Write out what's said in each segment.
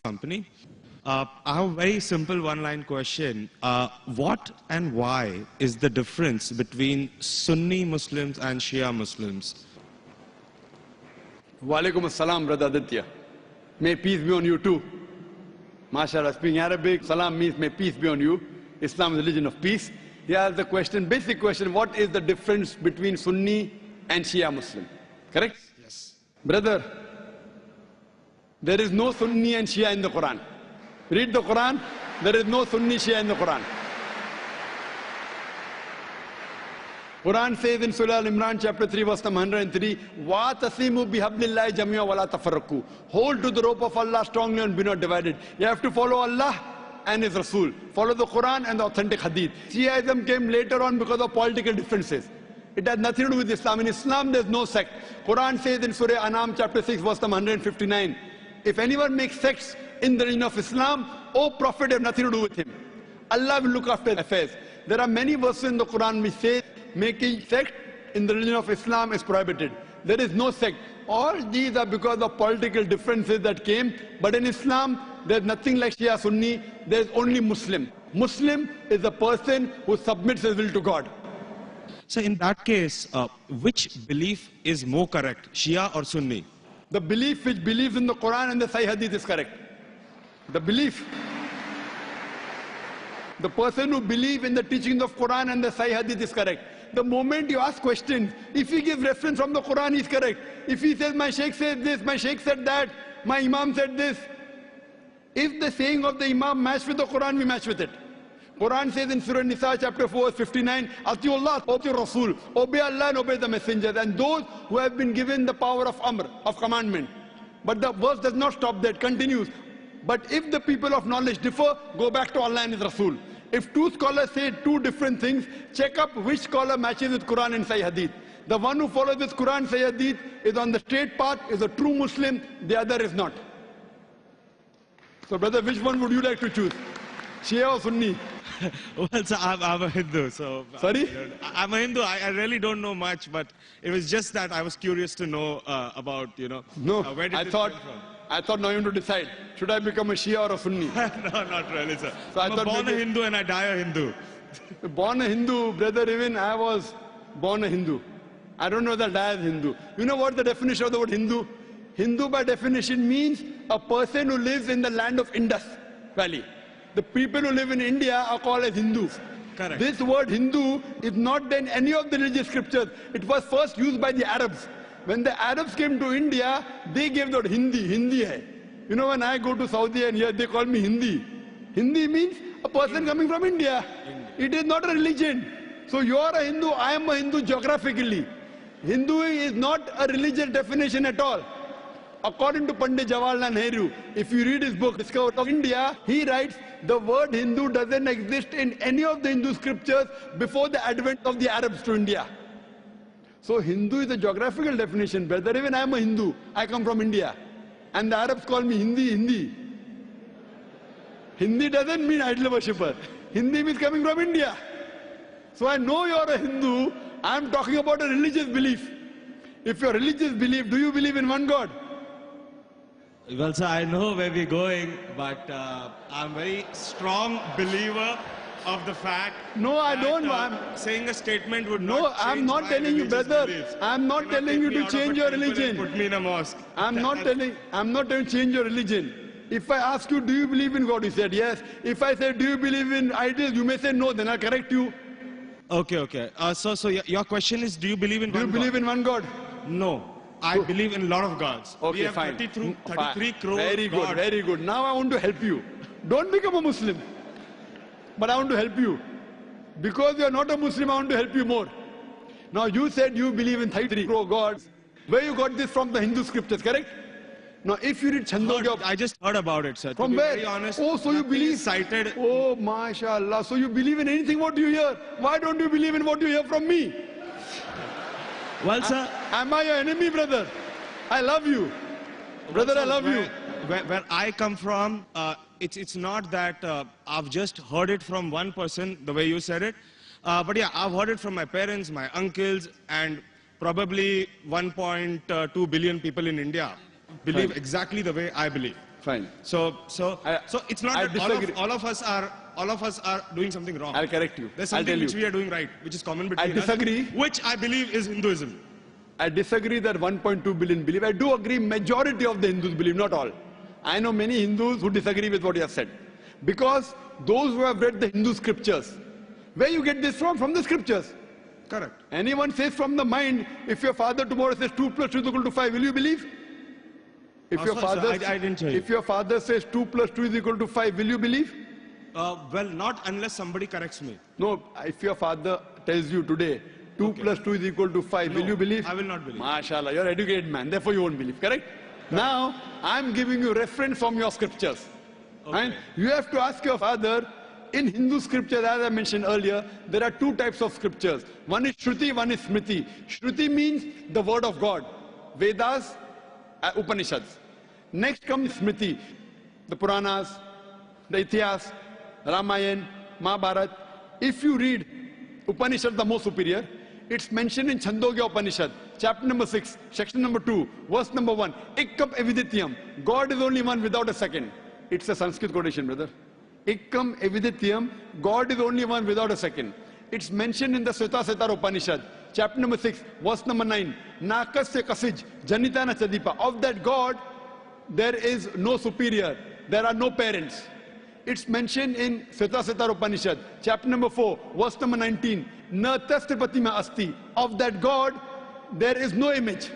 company. I have a very simple one-line question. What and why is the difference between Sunni Muslims and Shia Muslims? Walaikum assalam, brother Aditya. May peace be on you too. MashaAllah, speaking Arabic, salam means may peace be on you. Islam is a religion of peace. Here is the question, basic question, what is the difference between Sunni and Shia Muslim? Correct? Yes. Brother, there is no Sunni and Shia in the Quran. Read the Quran, there is no Sunni Shia in the Quran. Quran says in Surah Al-Imran chapter 3 verse number 103, وَاتَصِمُوا بِحَبْلِ اللَّهِ جَمِيعًا وَلَا تَفَرَّقُوا. Hold to the rope of Allah strongly and be not divided. You have to follow Allah and His Rasul. Follow the Quran and the authentic Hadith. Shiaism came later on because of political differences. It has nothing to do with Islam. In Islam there is no sect. Quran says in Surah Anam chapter 6 verse number 159, if anyone makes sects in the religion of Islam, O Prophet, have nothing to do with him. Allah will look after affairs. There are many verses in the Quran which say making sect in the religion of Islam is prohibited. There is no sect. All these are because of political differences that came. But in Islam, there is nothing like Shia Sunni. There is only Muslim. Muslim is a person who submits his will to God. So in that case, which belief is more correct, Shia or Sunni? The belief which believes in the Quran and the Sahih Hadith is correct. The belief. The person who believes in the teachings of Quran and the Sahih Hadith is correct. The moment you ask questions, if he gives reference from the Quran, he is correct. If he says, my Shaykh said this, my Shaykh said that, my Imam said this. If the saying of the Imam match with the Quran, we match with it. Quran says in Surah Nisa chapter 4 verse 59, Atiullah, obey Rasul, obey Allah and obey the messengers, and those who have been given the power of Amr, of commandment. But the verse does not stop there, it continues. But if the people of knowledge differ, go back to Allah and His Rasul. If two scholars say two different things, check up which scholar matches with Quran and Sahih Hadith. The one who follows this Quran, Sahih Hadith is on the straight path, is a true Muslim, the other is not. So brother, which one would you like to choose? Shia or Sunni? Well, so I'm a Hindu, so... Sorry? I'm a Hindu. I really don't know much, but it was just that I was curious to know about, No, where did I it thought come from? I thought now you want to decide, should I become a Shia or a Sunni? No, not really, sir. So I I'm thought born a maybe- Hindu and I die a Hindu. Born a Hindu, brother, even I was born a Hindu. I don't know that I am Hindu. You know what the definition of the word Hindu? Hindu by definition means a person who lives in the land of Indus Valley. The people who live in India are called as Hindus. Correct. This word Hindu is not in any of the religious scriptures. It was first used by the Arabs. When the Arabs came to India, they gave the word Hindi. Hindi hai. You know, when I go to Saudi and here they call me Hindi. Hindi means a person coming from India. It is not a religion. So you are a Hindu, I am a Hindu geographically. Hindu is not a religious definition at all. According to Pandit Jawaharlal Nehru, if you read his book, Discovery of India, he writes, the word Hindu doesn't exist in any of the Hindu scriptures before the advent of the Arabs to India. So Hindu is a geographical definition, brother. Even I am a Hindu, I come from India. And the Arabs call me Hindi. Hindi doesn't mean idol worshipper. Hindi means coming from India. So I know you are a Hindu, I am talking about a religious belief. If your religious belief, do you believe in one God? Well, sir, I know where we're going, but I'm a very strong believer of the fact No, I that, don't. I'm saying a statement would No, not change I'm not my telling you, religious brother. beliefs. I'm not Cannot telling you take me to out of change a your temple and religion. Put me in a mosque. I'm not telling you change your religion. If I ask you, do you believe in God? You said yes. If I say, do you believe in idols? You may say no, then I'll correct you. Okay. So your question is, do you believe in Do you one believe God? in one God? No. I believe in a lot of gods. Okay, we have fine. 33 crore Very good, gods. very good. Now I want to help you. Don't become a Muslim. But I want to help you. Because you are not a Muslim, I want to help you more. Now you said you believe in 33 crore gods. Where you got this from? The Hindu scriptures, correct? Now if you read Chandogya... I just heard about it, sir. From to be where? Very honest, Oh, so you nothing believe... is cited. Oh, mashallah. So you believe in anything what you hear. Why don't you believe in what you hear from me? Well, sir... Am I your enemy, brother? I love you. Brother, I love you. Where I come from, it's not that I've just heard it from one person, the way you said it. But yeah, I've heard it from my parents, my uncles, and probably 1.2 billion people in India believe exactly the way I believe. Fine. So it's not I that disagree. all of us are doing something wrong. I'll correct you. There's I'll something tell which you. we are doing right, which is common between I disagree. us, which I believe is Hinduism. I disagree that 1.2 billion believe. I do agree majority of the Hindus believe, not all. I know many Hindus who disagree with what you have said. Because those who have read the Hindu scriptures, where you get this from? From the scriptures. Correct. Anyone says from the mind, if your father tomorrow says 2 plus 2 is equal to 5, will you believe? If your Sorry, father, sir, I didn't hear you. if your father says 2 plus 2 is equal to 5, will you believe? Well, not unless somebody corrects me. No, if your father tells you today 2 plus 2 is equal to 5, No, will you believe? I will not believe. MashaAllah, you're an educated man, therefore you won't believe, correct? Now, I'm giving you reference from your scriptures. Okay. And you have to ask your father, in Hindu scriptures, as I mentioned earlier, there are two types of scriptures. One is Shruti, one is Smriti. Shruti means the word of God. Vedas, Upanishads. Next comes Smriti, the Puranas, the Ithihas, Ramayana, Mahabharata. If you read Upanishad, the most superior, it's mentioned in Chandogya Upanishad, chapter number 6, section number 2, verse number 1. Ikkam evidityam. God is only one without a second. It's a Sanskrit quotation, brother. Ikkam evidityam. God is only one without a second. It's mentioned in the Svetasvatara Upanishad, chapter number 6, verse number 9. Nakasya kasij janitana chadipa. Of that God, there is no superior. There are no parents. It's mentioned in Svetasvatara Upanishad, chapter number 4, verse number 19. Na tasya pratima asti. Of that God, there is no image.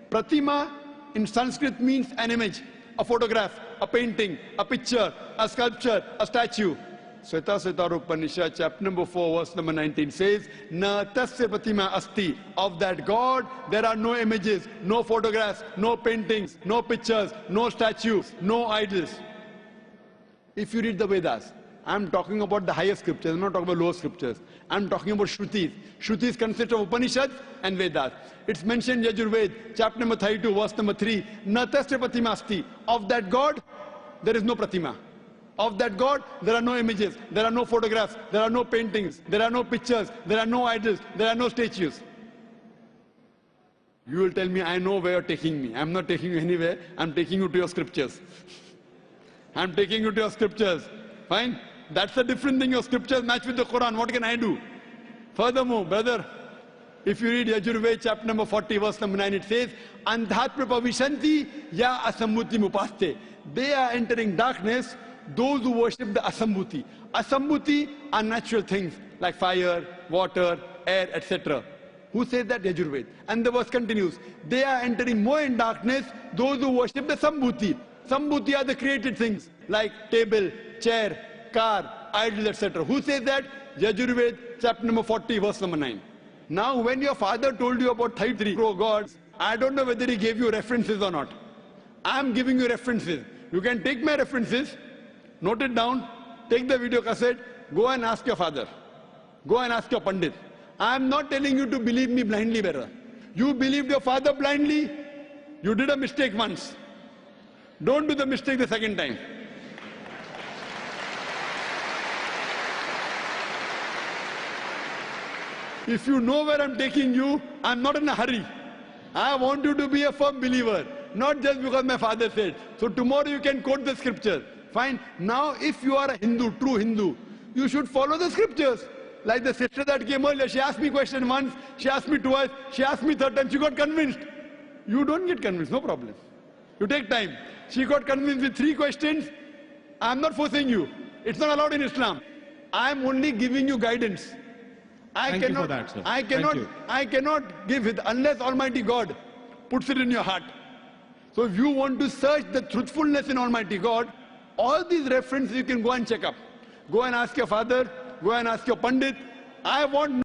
Pratima in Sanskrit means an image, a photograph, a painting, a picture, a sculpture, a statue. Svetasvatara Upanishad, chapter number 4, verse number 19 says, Na tasya pratima asti. Of that God, there are no images, no photographs, no paintings, no pictures, no statues, no idols. If you read the Vedas, I'm talking about the higher scriptures, I'm not talking about lower scriptures. I'm talking about Shrutis. Shrutis consist of Upanishads and Vedas. It's mentioned in Yajurved, chapter number 32, verse number 3. Natasya pratima asti. Of that God, there is no pratima. Of that God, there are no images, there are no photographs, there are no paintings, there are no pictures, there are no idols, there are no statues. You will tell me, I know where you're taking me. I'm not taking you anywhere, I'm taking you to your scriptures. I'm taking you to your scriptures. Fine? That's a different thing. Your scriptures match with the Quran. What can I do? Furthermore, brother, if you read Yajurved, chapter number 40, verse number 9, it says, Andhatma pavishanti ya asammuti mupaste. They are entering darkness, those who worship the asammuti. Asammuti are natural things like fire, water, air, etc. Who says that? Yajurved. And the verse continues. They are entering more in darkness, those who worship the sambhuti. Sambhuti are the created things like table, chair, car, idols, etc. Who says that? Yajurved, chapter number 40, verse number 9. Now, when your father told you about 33 gods, I don't know whether he gave you references or not. I'm giving you references. You can take my references, note it down, take the video cassette, go and ask your father. Go and ask your Pandit. I'm not telling you to believe me blindly, brother. You believed your father blindly, you did a mistake once. Don't do the mistake the second time. If you know where I'm taking you, I'm not in a hurry. I want you to be a firm believer, not just because my father said. So tomorrow you can quote the scripture. Fine. Now if you are a Hindu, true Hindu, you should follow the scriptures. Like the sister that came earlier, she asked me question once, she asked me twice, she asked me third time, she got convinced. You don't get convinced, no problem. You take time. She got convinced with 3 questions. I'm not forcing you. It's not allowed in Islam. I'm only giving you guidance. Thank you for that, sir. I cannot give it unless Almighty God puts it in your heart. So if you want to search the truthfulness in Almighty God, all these references you can go and check up. Go and ask your father, go and ask your Pandit. I want